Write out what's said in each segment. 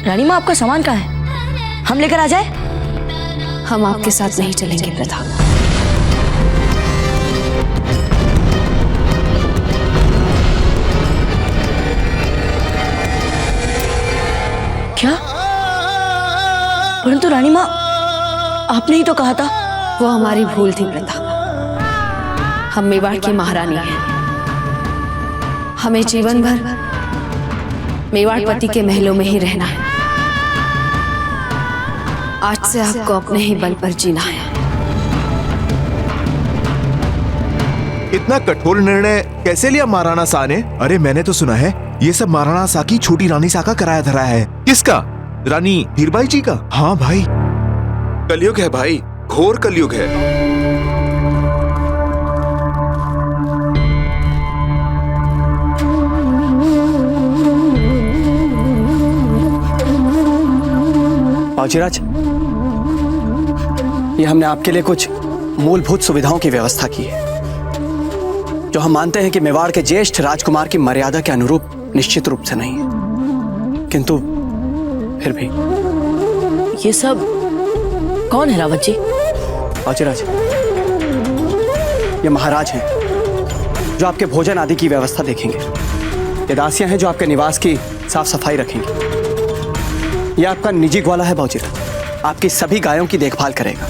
रानी माँ, आपका सामान कहाँ है? हम लेकर आ जाए? हम आपके साथ नहीं चलेंगे प्रताप। क्या? परंतु रानी माँ, आपने ही तो कहा था। वो हमारी भूल थी प्रताप। हम मेवाड़ की महारानी हैं। हमें जीवन भर मेवाड़ पति के महलों में ही रहना है। आज से आपको अपने ही बल पर जीना है। इतना कठोर निर्णय कैसे लिया महाराणा शाह ने? अरे मैंने तो सुना है ये सब महाराणा शाह की छोटी रानी शाह का कराया धरा है। किसका? रानी हीरबाई जी का। हाँ भाई, कलयुग है भाई, घोर कलयुग है। बाबूजीराज, ये हमने आपके लिए कुछ मूलभूत सुविधाओं की व्यवस्था की है, जो हम मानते हैं कि मेवाड़ के ज्येष्ठ राजकुमार की मर्यादा के अनुरूप निश्चित रूप से नहीं है, किंतु फिर भी। ये सब कौन है रावत जी? बाबूजीराज, ये महाराज हैं जो आपके भोजन आदि की व्यवस्था देखेंगे। ये दासियां हैं जो आपके निवास की साफ सफाई रखेंगी। यह आपका निजी ग्वाला है बाबूजीराज, आपकी सभी गायों की देखभाल करेगा।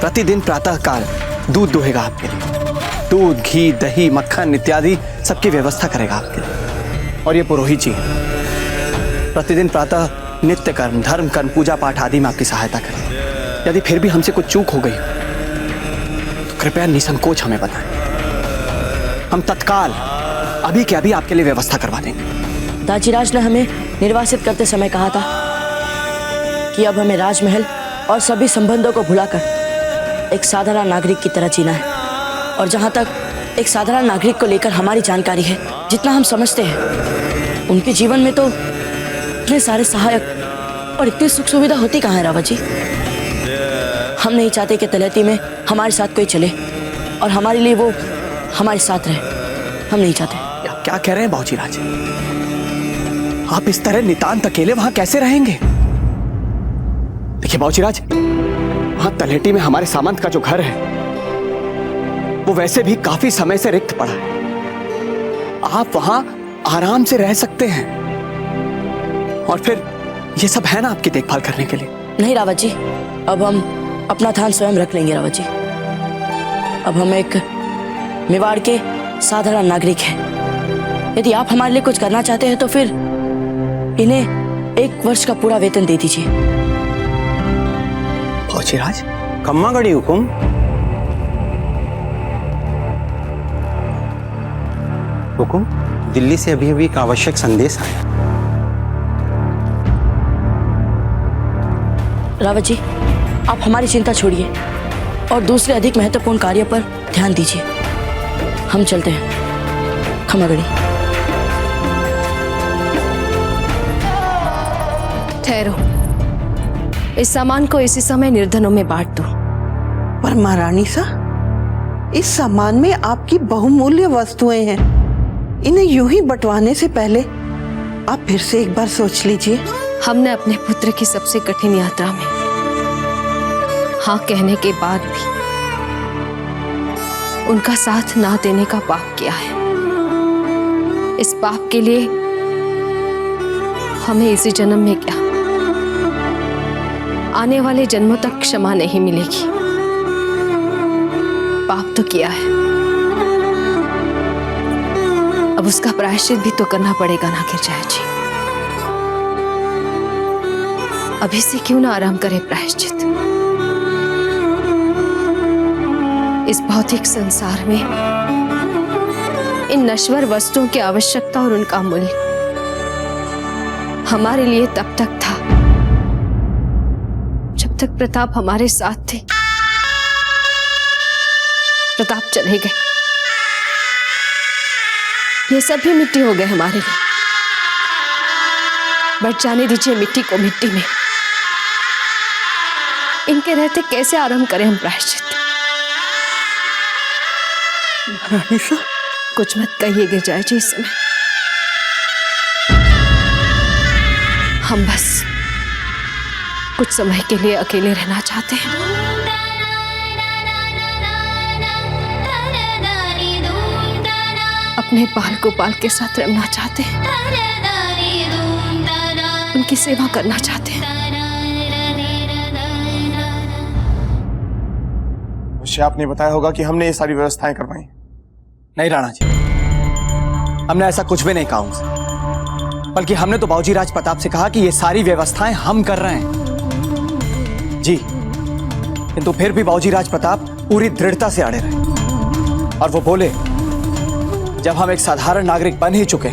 प्रतिदिन प्रातः काल दूध दुहेगा आपके लिए। दूध, घी, दही, मक्खन इत्यादि सबकी व्यवस्था करेगा आपके लिए। और ये पुरोहित जी हैं, प्रतिदिन प्रातः नित्य कर्म, धर्म कर्म, पूजा पाठ आदि में आपकी सहायता करें। यदि फिर भी हमसे कुछ चूक हो गई तो कृपया निसंकोच हमें बताएं। हम तत्काल अभी के अभी आपके लिए व्यवस्था करवा देंगे। दाजीराज ने हमें निर्वासित करते समय कहा था कि अब हमें राजमहल और सभी संबंधों को भुलाकर एक साधारण नागरिक की तरह जीना है। और जहाँ तक एक साधारण नागरिक को लेकर हमारी जानकारी है, जितना हम समझते हैं, उनके जीवन में तो इतने सारे सहायक और इतनी सुख सुविधा होती कहाँ है रावत जी? हम नहीं चाहते कि तलहटी में हमारे साथ कोई चले और हमारे लिए वो हमारे साथ रहे। हम नहीं चाहते। क्या कह रहे हैं बाबूजीराज? आप इस तरह नितांत अकेले वहां कैसे रहेंगे? देखिए बाबूजीराज, वहां तलहटी में हमारे सामंत का जो घर है वो वैसे भी काफी समय से रिक्त पड़ा है। आप वहां आराम से रह सकते हैं। और फिर ये सब है ना आपकी देखभाल करने के लिए। नहीं रावत जी, अब हम अपना ध्यान स्वयं रख लेंगे रावत जी। अब हम एक मेवाड़ के साधारण नागरिक हैं। यदि आप हमारे लिए कुछ करना चाहते हैं तो फिर इन्हें 1 वर्ष का पूरा वेतन दे दीजिए। बाबूजीराज, कम्मा गड़ी हुकुम। हुकुम, दिल्ली से अभी अभी एक आवश्यक संदेश आया। रावत जी, आप हमारी चिंता छोड़िए और दूसरे अधिक महत्वपूर्ण कार्य पर ध्यान दीजिए। हम चलते हैं। खमागड़ी। ठहरो, इस सामान को इसी समय निर्धनों में बांट दो। पर महारानी साहब, इस सामान में आपकी बहुमूल्य वस्तुएं हैं। इन्हें यूं ही बंटवाने से पहले आप फिर से एक बार सोच लीजिए। हमने अपने पुत्र की सबसे कठिन यात्रा में हाँ कहने के बाद भी उनका साथ ना देने का पाप किया है। इस पाप के लिए हमें इसी जन्म में क्या, आने वाले जन्मों तक क्षमा नहीं मिलेगी। पाप तो किया है, अब उसका प्रायश्चित भी तो करना पड़ेगा ना गिरजाया जी। अभी से क्यों ना आराम करे प्रायश्चित। इस भौतिक संसार में इन नश्वर वस्तुओं की आवश्यकता और उनका मूल्य हमारे लिए तब तक था जब तक प्रताप हमारे साथ थे। प्रताप चले गए, ये सब भी मिट्टी हो गए हमारे लिए। बट जाने दीजिए मिट्टी को मिट्टी में। इनके रहते कैसे आरंभ करें हम प्रायश्चित। रानी साहब, कुछ मत कहिए गिरजाया जी इस समय। हम बस कुछ समय के लिए अकेले रहना चाहते हैं। अपने बाल गोपाल के साथ रहना चाहते हैं, उनकी सेवा करना चाहते हैं। मुझे आपने बताया होगा कि हमने ये सारी व्यवस्थाएं करवाई। नहीं राणा जी, हमने ऐसा कुछ भी नहीं कहा उनसे, बल्कि हमने तो बाबूजी राज प्रताप से कहा कि ये सारी व्यवस्थाएं हम कर रहे हैं जी। किंतु फिर भी बाबूजी राज प्रताप पूरी दृढ़ता से अड़े रहे और वो बोले, जब हम एक साधारण नागरिक बन ही चुके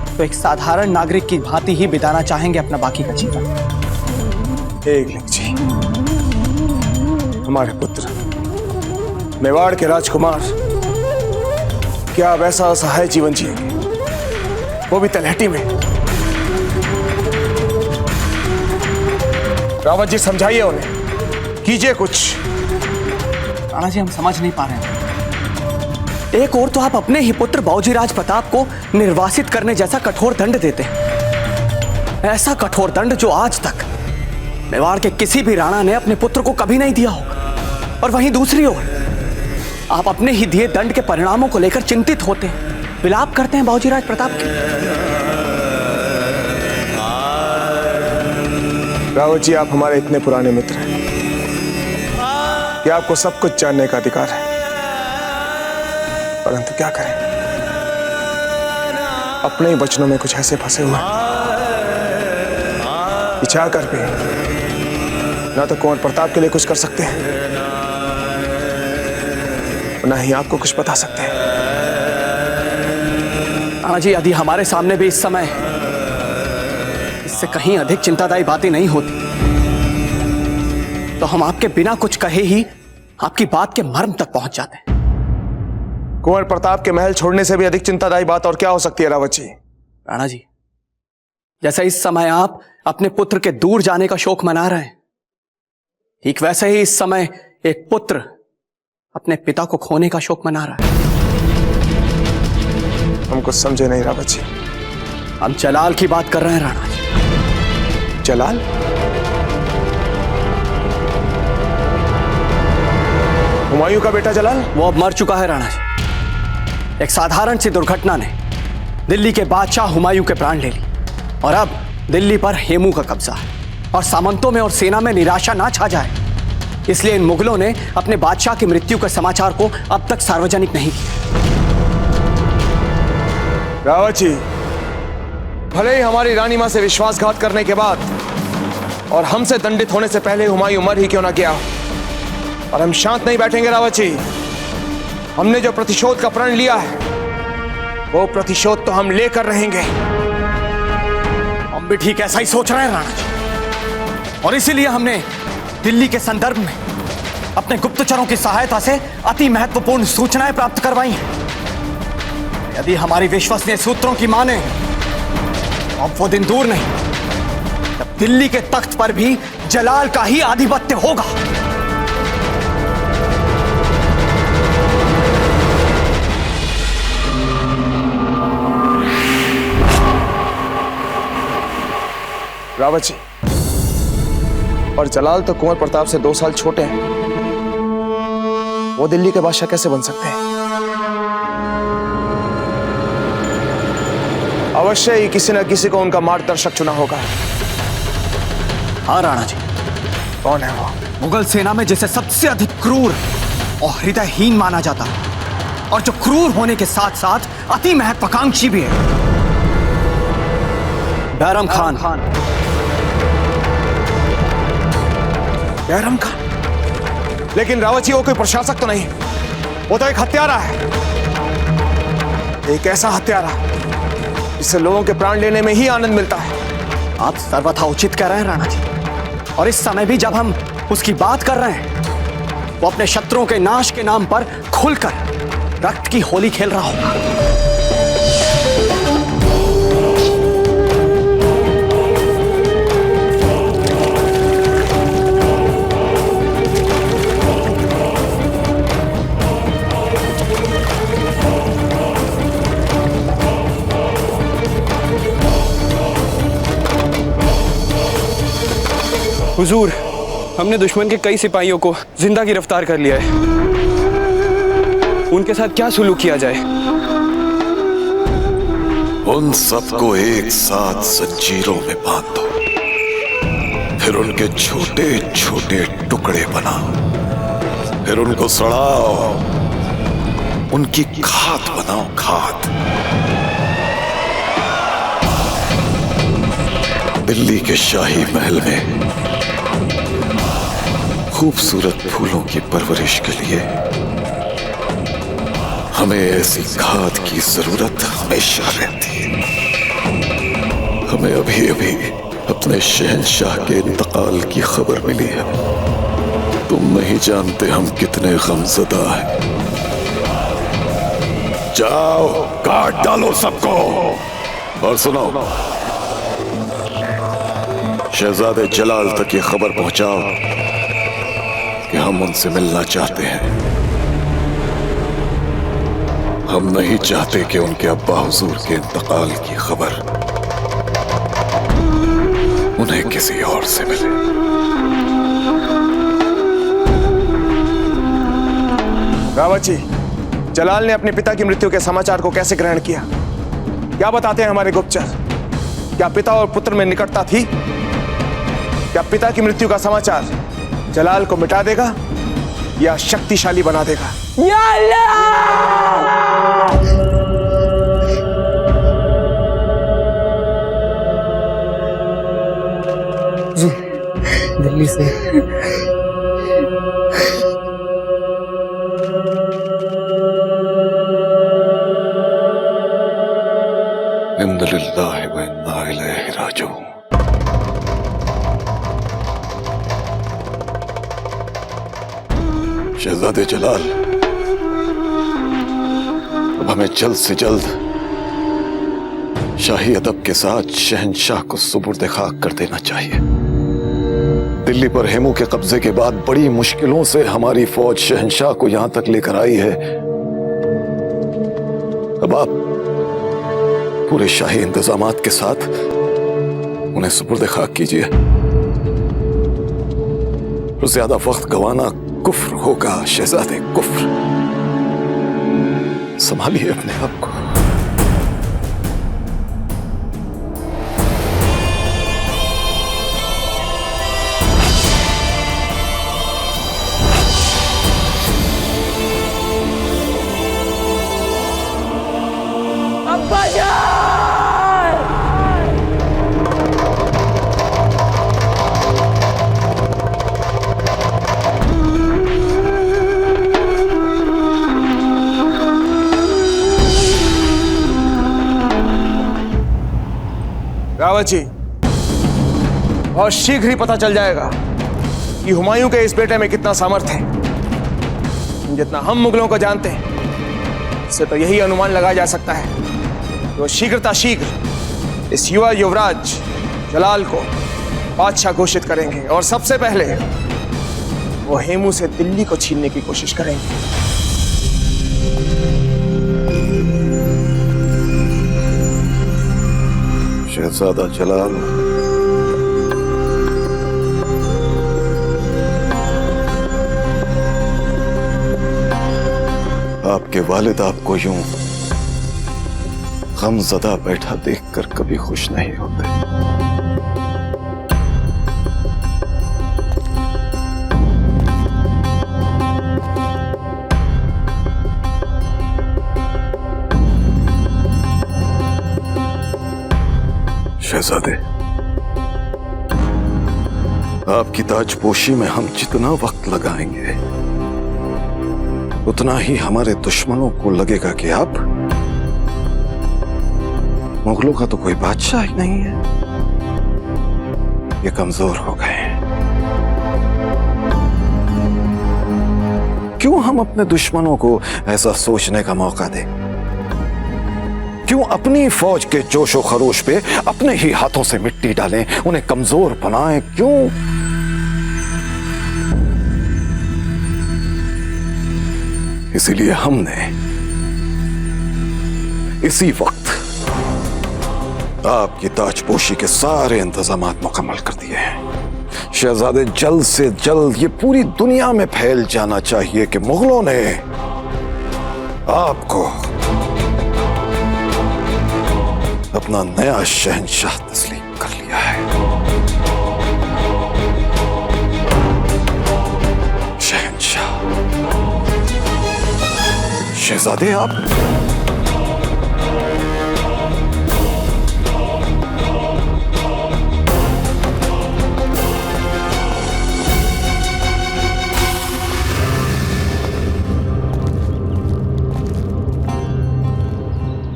तो एक साधारण नागरिक की भांति ही बिताना चाहेंगे अपना बाकी का जीवन। एकलिंग जी, हमारे पुत्र मेवाड़ के राजकुमार क्या वैसा असहाय जीवन जिएंगे, वो भी तलहटी में? रावत जी समझाइए उन्हें, कीजिए कुछ। राणा जी, हम समझ नहीं पा रहे हैं। एक और तो आप अपने ही पुत्र बाबूजी राज प्रताप को निर्वासित करने जैसा कठोर दंड देते हैं, ऐसा कठोर दंड जो आज तक मेवाड़ के किसी भी राणा ने अपने पुत्र को कभी नहीं दिया होगा। और वहीं दूसरी ओर आप अपने ही दिए दंड के परिणामों को लेकर चिंतित होते हैं, विलाप करते हैं बाबूजी राज प्रताप की। रावत जी, आप हमारे इतने पुराने मित्र हैं कि आपको सब कुछ जानने का अधिकार है, परंतु क्या करें, अपने ही वचनों में कुछ ऐसे फंसे हुए इच्छा कर भी ना तो कुंवर प्रताप के लिए कुछ कर सकते हैं, ना ही आपको कुछ बता सकते हैं। राणा जी, यदि हमारे सामने भी इस समय इससे कहीं अधिक चिंतादायी बातें नहीं होती तो हम आपके बिना कुछ कहे ही आपकी बात के मर्म तक पहुंच जाते हैं। कुंवर प्रताप के महल छोड़ने से भी अधिक चिंतादायी बात और क्या हो सकती है रावत जी? राणा जी, जैसे इस समय आप अपने पुत्र के दूर जाने का शोक मना रहे हैं, ठीक वैसे ही इस समय एक पुत्र अपने पिता को खोने का शोक मना रहा है। हम कुछ समझे नहीं रावत जी। हम जलाल की बात कर रहे हैं राणा जी। जलाल? हुमायूं का बेटा जलाल? वो अब मर चुका है राणा जी। एक साधारण सी दुर्घटना ने दिल्ली के बादशाह हुमायूं के प्राण ले ली और अब दिल्ली पर हेमू का कब्जा है और सामंतों में और सेना में निराशा ना छा जाए, इसलिए इन मुगलों ने अपने बादशाह की मृत्यु के समाचार को अब तक सार्वजनिक नहीं किया। रावत जी, भले ही हमारी रानी मां से विश्वासघात करने के बाद और हमसे दंडित होने से पहले हुमायूं मर ही क्यों ना गया, और हम शांत नहीं बैठेंगे रावत जी। हमने जो प्रतिशोध का प्रण लिया है वो प्रतिशोध तो हम लेकर रहेंगे। हम भी ठीक ऐसा ही सोच रहे हैं राणा जी, और इसीलिए हमने दिल्ली के संदर्भ में अपने गुप्तचरों की सहायता से अति महत्वपूर्ण सूचनाएं प्राप्त करवाई हैं। यदि हमारी विश्वसनीय सूत्रों की माने अब वो दिन दूर नहीं जब दिल्ली के तख्त पर भी जलाल का ही आधिपत्य होगा। रावत जी, और जलाल तो कुंवर प्रताप से 2 साल छोटे हैं, वो दिल्ली के बादशाह कैसे बन सकते हैं? अवश्य ही किसी न किसी को उनका मार्गदर्शक चुना होगा। हाँ राणा जी। कौन है वो? मुगल सेना में जिसे सबसे अधिक क्रूर और हृदयहीन माना जाता है और जो क्रूर होने के साथ साथ अति महत्वाकांक्षी भी है, बैरम खान। बैरम खान? लेकिन रावत जी, वो कोई प्रशासक तो नहीं, वो तो एक हत्यारा है, एक ऐसा हत्यारा जिससे लोगों के प्राण लेने में ही आनंद मिलता है। आप सर्वथा उचित कह रहे हैं राणा जी, और इस समय भी जब हम उसकी बात कर रहे हैं वो अपने शत्रुओं के नाश के नाम पर खुलकर रक्त की होली खेल रहा होगा। हुजूर, हमने दुश्मन के कई सिपाहियों को जिंदा गिरफ्तार कर लिया है। उनके साथ क्या सुलूक किया जाए? उन सबको एक साथ जंजीरों में बांध दो, फिर उनके छोटे छोटे टुकड़े बनाओ, फिर उनको सड़ाओ, उनकी खाद बनाओ, खाद। दिल्ली के शाही महल में खूबसूरत फूलों की परवरिश के लिए हमें ऐसी खाद की जरूरत हमेशा रहती है। हमें अभी अभी अपने शहंशाह के इंतकाल की खबर मिली है। तुम नहीं जानते हम कितने गमज़दा हैं। जाओ, काट डालो सबको। और सुनो, शहजादे जलाल तक ये खबर पहुंचाओ कि हम उनसे मिलना चाहते हैं। हम नहीं चाहते कि उनके अब्बा हुजूर के इंतकाल की खबर उन्हें किसी और से मिले। रावत जी, जलाल ने अपने पिता की मृत्यु के समाचार को कैसे ग्रहण किया? क्या बताते हैं हमारे गुप्तचर? क्या पिता और पुत्र में निकटता थी? क्या पिता की मृत्यु का समाचार जलाल को मिटा देगा या शक्तिशाली बना देगा? या दिल्ली से इन्ना लिल्लाहि व इन्ना इलैहि राजिऊन। शहजादे जलाल, अब हमें जल्द से जल्द शाही अदब के साथ शहंशाह को सुपुर्द खाक कर देना चाहिए। दिल्ली पर हेमू के कब्जे के बाद बड़ी मुश्किलों से हमारी फौज शहंशाह को यहां तक लेकर आई है। अब आप पूरे शाही इंतजामात के साथ उन्हें सुपुर्द खाक कीजिए। और ज्यादा वक्त गंवाना कुफ्र होगा शहजादे, कुफ्र। संभालिए अपने आप को। रावत जी, बहुत शीघ्र ही पता चल जाएगा कि हुमायूं के इस बेटे में कितना सामर्थ्य है। जितना हम मुगलों को जानते हैं, इससे तो यही अनुमान लगाया जा सकता है कि वो शीघ्र इस युवा युवराज जलाल को बादशाह घोषित करेंगे और सबसे पहले वो हेमू से दिल्ली को छीनने की कोशिश करेंगे। शहजादा जलाल, आपके वालिद आपको यूं गमज़दा बैठा देखकर कभी खुश नहीं होते। शहजादे, आपकी ताजपोशी में हम जितना वक्त लगाएंगे उतना ही हमारे दुश्मनों को लगेगा कि अब मुगलों का तो कोई बादशाह ही नहीं है, ये कमजोर हो गए हैं। क्यों हम अपने दुश्मनों को ऐसा सोचने का मौका दें? क्यों अपनी फौज के जोशो खरोश पे अपने ही हाथों से मिट्टी डालें, उन्हें कमजोर बनाएं? क्यों? इसीलिए हमने इसी वक्त आपकी ताजपोशी के सारे इंतजामात मुकम्मल कर दिए हैं। शहजादे, जल्द से जल्द ये पूरी दुनिया में फैल जाना चाहिए कि मुगलों ने आपको अपना नया शहंशाह तस्लीम कर लिया है। शहंशाह। शहजादे, आप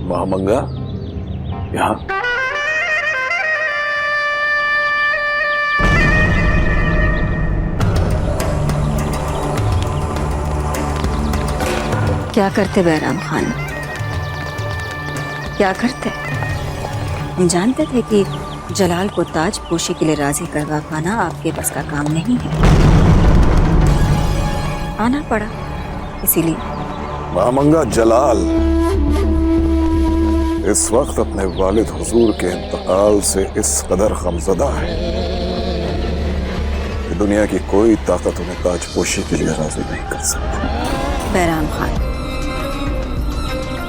महामंगा यहाँ। क्या करते बैराम खान, क्या करते? हम जानते थे कि जलाल को ताज पोशी के लिए राजी करवा पाना आपके बस का काम नहीं है। आना पड़ा इसीलिए। महामंगा, जलाल इस वक्त अपने वालिद हुजूर के इंतकाल से इस कदर गमज़दा है कि दुनिया की कोई ताकत उन्हें ताजपोशी के लिए राजी नहीं कर सकती। बैराम खान,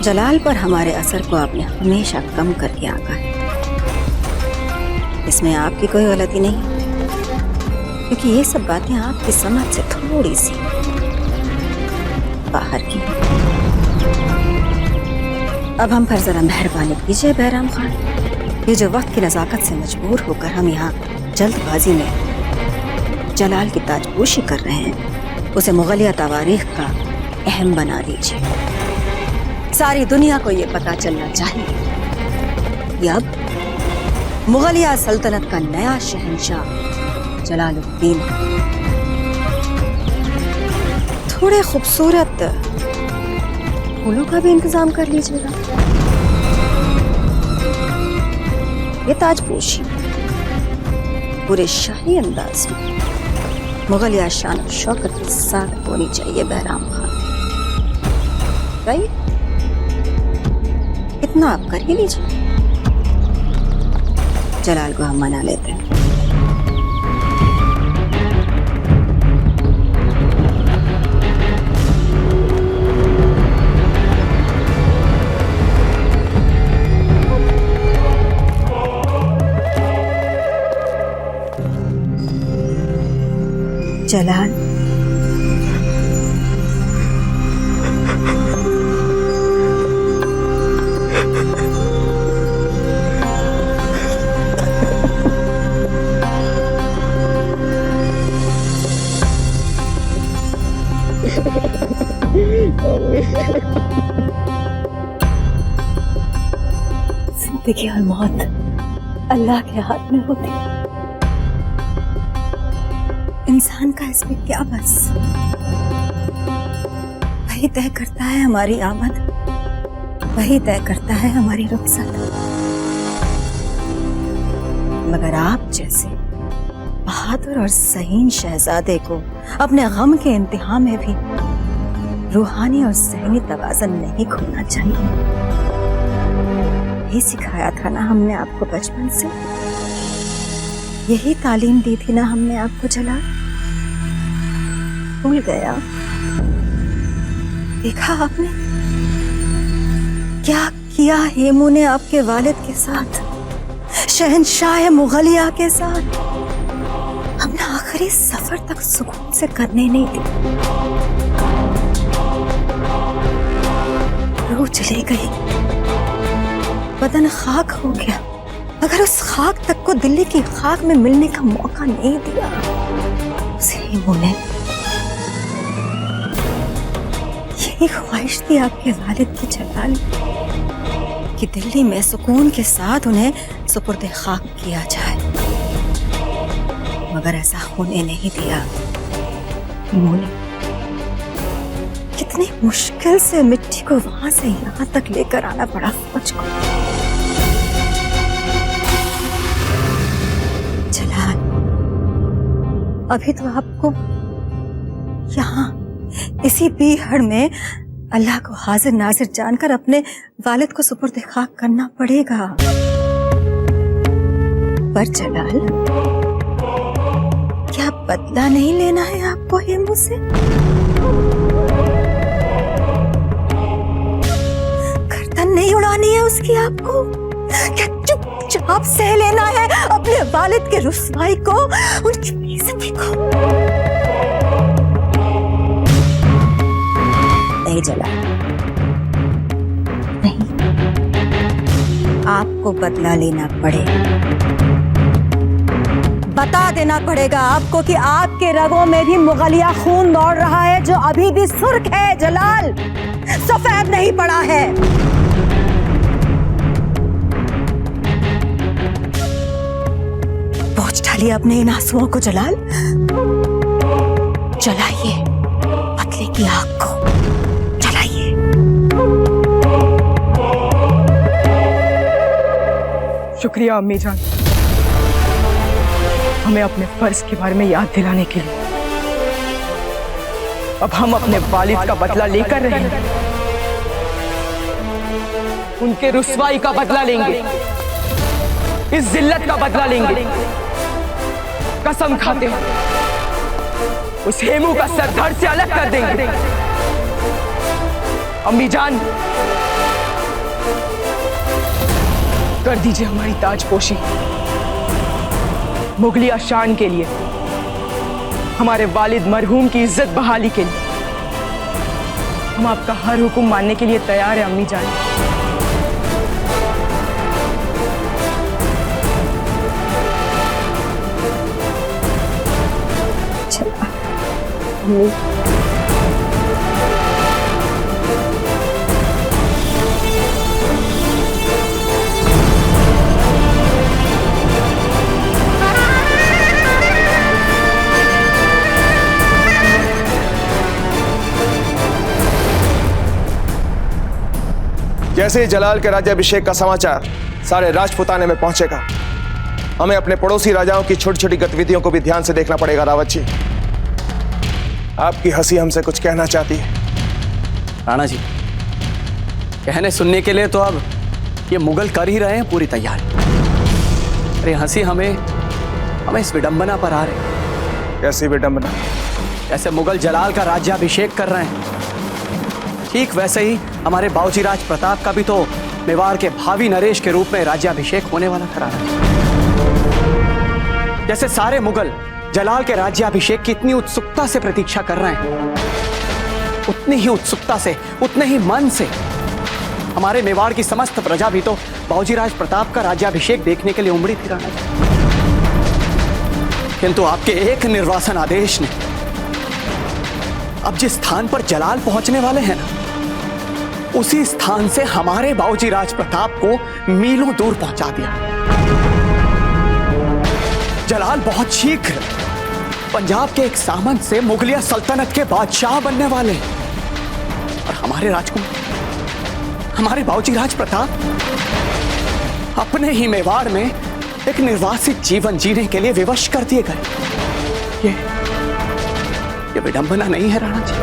जलाल पर हमारे असर को आपने हमेशा कम करके आंका है। इसमें आपकी कोई गलती नहीं, क्योंकि ये सब बातें आपकी समझ से थोड़ी सी बाहर की। अब हम पर जरा मेहरबानी कीजिए बैराम खान। ये जो वक्त की नज़ाकत से मजबूर होकर हम यहाँ जल्दबाजी में जलाल की ताजपोशी कर रहे हैं, उसे मुगलिया तवारीख का अहम बना दीजिए। सारी दुनिया को ये पता चलना चाहिए कि अब मुगलिया सल्तनत का नया शहंशाह जलालुद्दीन। थोड़े खूबसूरत फूलों का भी इंतजाम कर लीजिएगा। ये ताजपोशी पूरे शाही अंदाज में मुगलिया शान और शौकत के साथ होनी चाहिए बैराम खान। राइट? इतना आप कर ही लीजिए। जलाल को हम मना लेते हैं। जलाल, जिंदगी और मौत अल्लाह के हाथ में होती है। इंसान का इसमें क्या बस। वही तय करता है हमारी आमद, वही तय करता है हमारी रुखसत। मगर आप जैसे बहादुर और सहीन शहजादे को अपने गम के इंतहा में भी रूहानी और ज़हनी तवाज़ुन नहीं खोना चाहिए। यही सिखाया था ना हमने आपको बचपन से, यही तालीम दी थी ना हमने आपको। जलाल, भूल गया? देखा आपने क्या किया हेमू ने आपके वालिद के साथ, शहंशाह मुगलिया के साथ। हमने आखिरी सफर तक सुकून से करने नहीं दी। रूह चली गई, बदन खाक हो गया। अगर उस खाक तक को दिल्ली की खाक में मिलने का मौका नहीं दिया उसे हेमू ने। यही ख्वाहिश थी आपके वालिद की जलाल कि दिल्ली में सुकून के साथ उन्हें सुपुर्द खाक किया जाए, मगर ऐसा होने नहीं दिया। हेमू ने कितनी मुश्किल से मिट्टी को वहां से यहाँ तक लेकर आना पड़ा फौज को। जलाल, अभी तो आपको यहाँ इसी बीहड़ में अल्लाह को हाजिर नाजिर जानकर अपने वालिद को सुपुर्द खाक करना पड़ेगा। पर जलाल, बदला नहीं लेना है आपको हेमू से? गर्दन नहीं उड़ानी है उसकी आपको? क्या चुपचाप सह लेना है अपने वालिद के रुसवाई को, उनकी बेइज्जती को? नहीं जलाल, नहीं, आपको बदला लेना पड़ेगा। बता देना पड़ेगा आपको कि आपके रगों में भी मुगलिया खून दौड़ रहा है जो अभी भी सुर्ख है जलाल, सफेद नहीं पड़ा है। पोंछ डालिए अपने इन आंसुओं को जलाल, जलाइए पतले की आग को, जलाइए। शुक्रिया अम्मी जान, हमें अपने फर्ज के बारे में याद दिलाने के लिए। अब हम अपने वालिद का बदला लेकर रहेंगे, उनके रुसवाई का बदला लेंगे, इस जिल्लत का बदला लेंगे। कसम खाते हैं उस हेमू का सर धड़ से अलग कर देंगे। अम्मी जान, कर दीजिए हमारी ताजपोशी। मुगलिया शान के लिए, हमारे वालिद मरहूम की इज्जत बहाली के लिए हम आपका हर हुक्म मानने के लिए तैयार है अम्मी जान। जैसे ही जलाल के राज्याभिषेक का समाचार सारे राजपुताने में पहुंचेगा, हमें अपने पड़ोसी राजाओं की छोटी छोटी गतिविधियों को भी ध्यान से देखना पड़ेगा। रावत जी, आपकी हंसी हमसे कुछ कहना चाहती है। राणा जी, कहने सुनने के लिए तो अब ये मुगल कर ही रहे हैं पूरी तैयारी। अरे हंसी हमें इस विडंबना पर आ रही। कैसी विडंबना? जैसे मुगल जलाल का राज्याभिषेक कर रहे हैं, ठीक वैसे ही हमारे बाबूजी राज प्रताप का भी तो मेवाड़ के भावी नरेश के रूप में राज्याभिषेक होने वाला था। जैसे सारे मुगल जलाल के राज्याभिषेक की इतनी उत्सुकता से प्रतीक्षा कर रहे हैं, उतनी ही उत्सुकता से, उतने ही मन से हमारे मेवाड़ की समस्त प्रजा भी तो बाबूजी राज प्रताप का राज्याभिषेक देखने के लिए उमड़ी थी। राणा, किंतु आपके एक निर्वासन आदेश ने अब जिस स्थान पर जलाल पहुंचने वाले हैं ना, उसी स्थान से हमारे बाबूजी राज प्रताप को मीलों दूर पहुंचा दिया। जलाल बहुत शीघ्र पंजाब के एक सामंत से मुगलिया सल्तनत के बादशाह बनने वाले, और हमारे राजकुमार, हमारे बाबूजी राज प्रताप अपने ही मेवाड़ में एक निर्वासित जीवन जीने के लिए विवश कर दिए गए। ये विडंबना नहीं है राणा जी?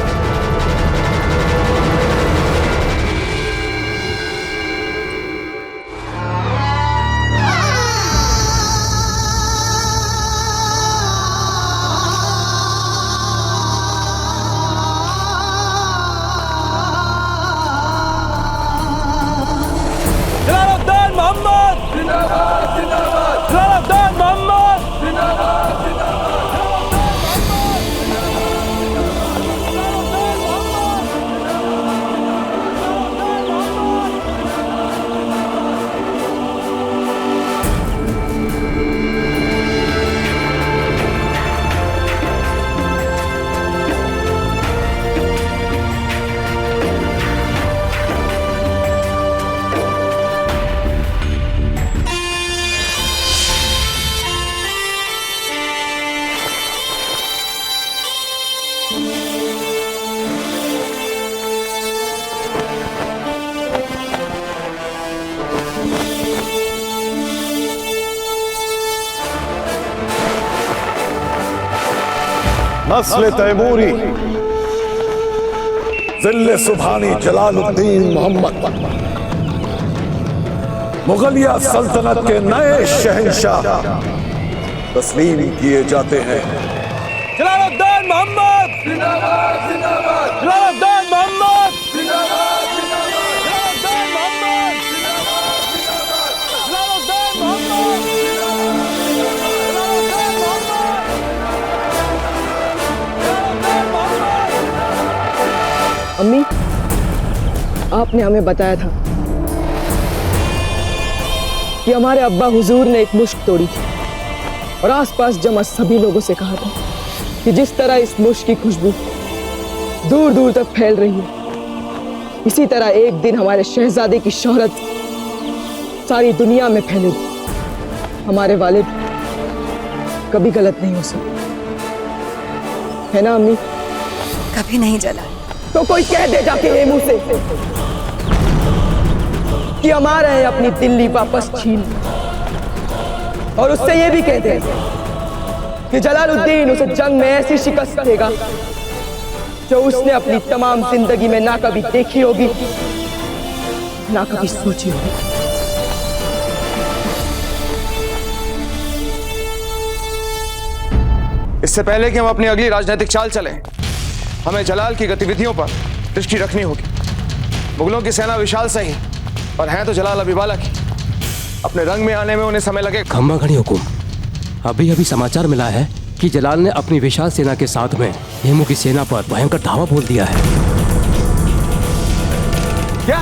नस्ल तैमूरी जिल्ले सुभानी जलालुद्दीन मोहम्मद मुगलिया सल्तनत के नए शहंशाह तस्लीम किए जाते हैं। अम्मी, आपने हमें बताया था कि हमारे अब्बा हुजूर ने एक मुश्क तोड़ी थी और आसपास जमा सभी लोगों से कहा था कि जिस तरह इस मुश्क की खुशबू दूर दूर तक फैल रही है, इसी तरह एक दिन हमारे शहजादे की शोहरत सारी दुनिया में फैलेगी। हमारे वालिद कभी गलत नहीं हो सकते, है ना अम्मी? कभी नहीं जला। तो कोई कह दे जाके हेमू से कि हमारे हैं अपनी दिल्ली वापस छीन, और उससे ये भी कह दे कि जलालुद्दीन उसे जंग में ऐसी शिकस्त देगा जो उसने अपनी तमाम जिंदगी में ना कभी देखी होगी ना कभी सोची होगी। इससे पहले कि हम अपनी अगली राजनीतिक चाल चलें, हमें जलाल की गतिविधियों पर दृष्टि रखनी होगी। मुगलों की सेना विशाल सही, और हैं तो जलाल अभी बालक ही। अपने रंग में आने में उन्हें समय लगे। खम्मा घड़ी हुकुम, अभी अभी समाचार मिला है कि जलाल ने अपनी विशाल सेना के साथ में हेमू की सेना पर भयंकर धावा बोल दिया है। क्या?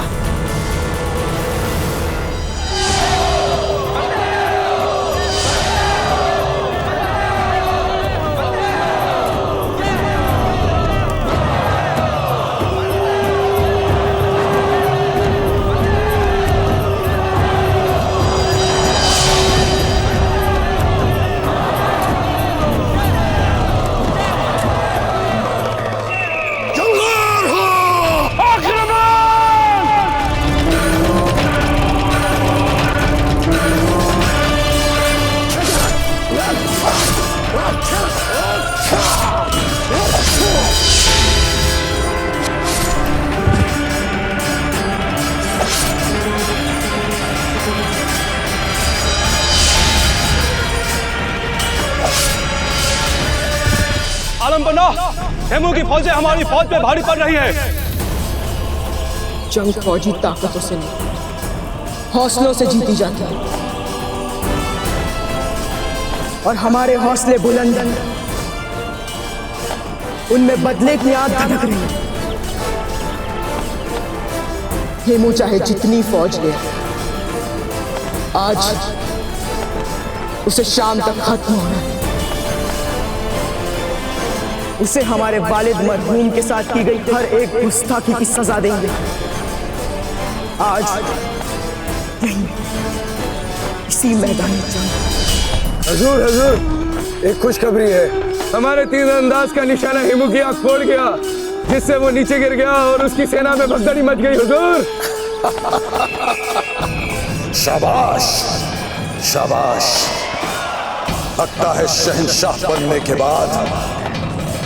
आलम बना, हेमू की फौजें हमारी फौज पे भारी पड़ रही है। जंग फौजी ताकतों से नहीं, हौसलों से जीती जाती है, और हमारे हौसले बुलंद, उनमें बदले की आग धधक रही है। हेमू चाहे जितनी फौज ले, आज उसे शाम तक खत्म होना है। उसे हमारे वालिद मरहूम के साथ की गई हर एक गुस्ताखी की सजा देंगे। आज यहीं इसी मैदान में जंग। हजूर हजूर, एक खुशखबरी है। हमारे तीर अंदाज का निशाना हेमू की आंख फोड़ गया, जिससे वो नीचे गिर गया और उसकी सेना में भगदड़ी मच गई। हुजूर शाबाश शाबाश। लगता है शहंशाह बनने के बाद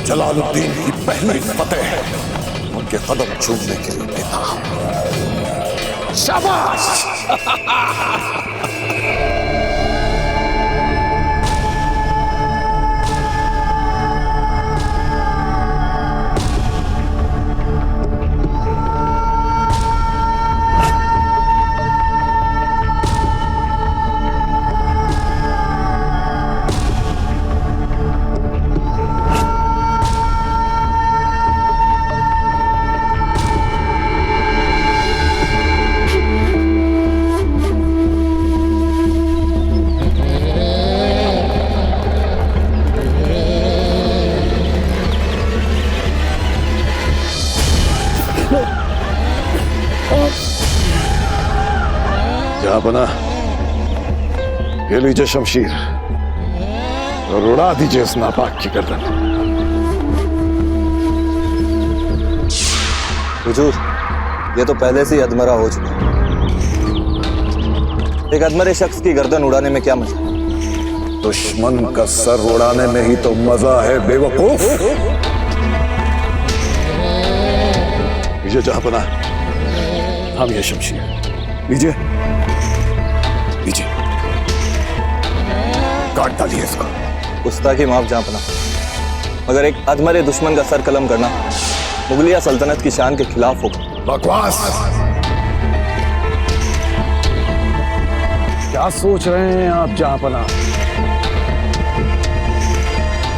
जलालुद्दीन की पहली फतेह उनके कदम चूमने के लिए देता हूं। शाबाश। बना ये लीजिए शमशीर और उड़ा दीजिए इस नापाक की गर्दन। हुजूर, ये तो पहले से ही अधमरा हो चुका है। एक अधमरे शख्स की गर्दन उड़ाने में क्या मजा? दुश्मन का सर उड़ाने में ही तो मजा है बेवकूफ। लीजिए जहां बना, हम ये शमशीर लीजिए लीजिए, काट डालिए इसको। गुस्ताखी माफ जहां बना। मगर एक अधमरे दुश्मन का सर कलम करना मुगलिया सल्तनत की शान के खिलाफ होगा। बकवास। क्या सोच रहे हैं आप जहांपना?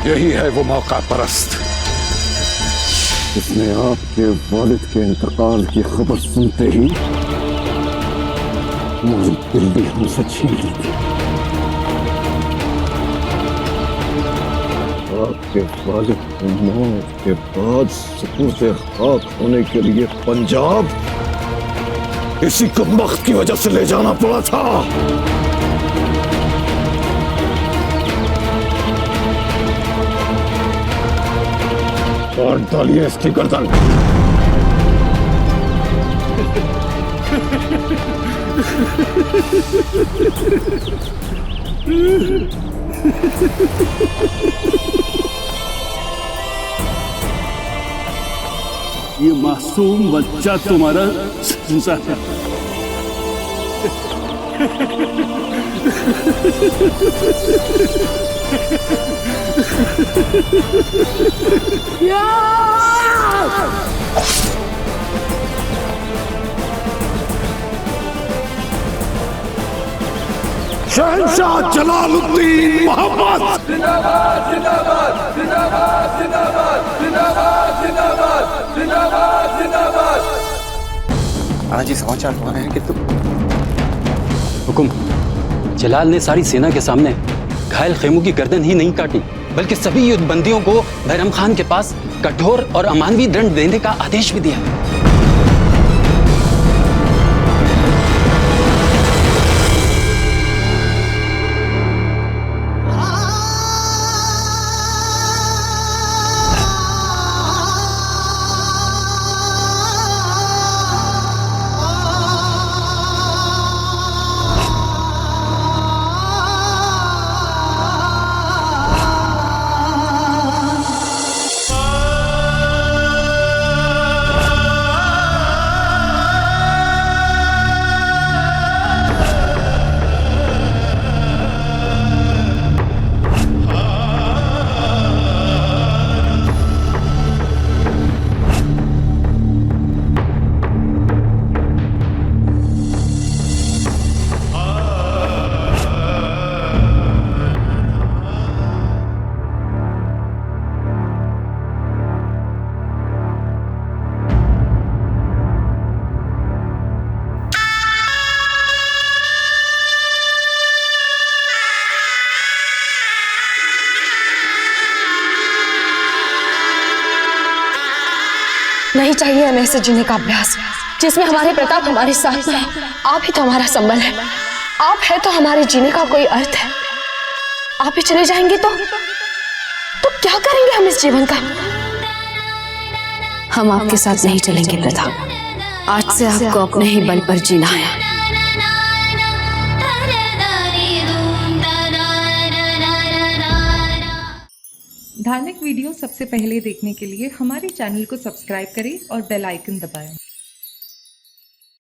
यही है वो मौका परस्त जिसने आपके वालिद के इंतकाल की खबर सुनते ही मुझे दिल्ली हमसे छीन ली थी। आपके वालिद की मौत के बाद सुपुर्दे खाक होने के लिए पंजाब इसी कमबख्त की वजह से ले जाना पड़ा था। काट डालिए इसकी गर्दन। ये मासूम बच्चा तुम्हारा संसार है। शहंशाह जलालुद्दीन मोहम्मद जिंदाबाद जिंदाबाद जिंदाबाद जिंदाबाद जिंदाबाद जिंदाबाद जिंदाबाद जिंदाबाद। आज ही समाचार हुआ है कि तुम हुकुम, जलाल ने सारी सेना के सामने घायल खेमू की गर्दन ही नहीं काटी, बल्कि सभी युद्धबंदियों को बैरम खान के पास कठोर और अमानवीय दंड देने का आदेश भी दिया। नहीं चाहिए हमें ऐसे जीने का अभ्यास जिसमें हमारे प्रताप हमारे साथ ना हो। आप ही तो हमारा संबल है, आप है तो हमारे जीने का कोई अर्थ है। आप ही चले जाएंगे तो क्या करेंगे हम इस जीवन का? हम आपके साथ नहीं चलेंगे प्रताप। आज से आपको अपने ही बल पर जीना है। धार्मिक वीडियो सबसे पहले देखने के लिए हमारे चैनल को सब्सक्राइब करें और बेल आइकन दबाएं।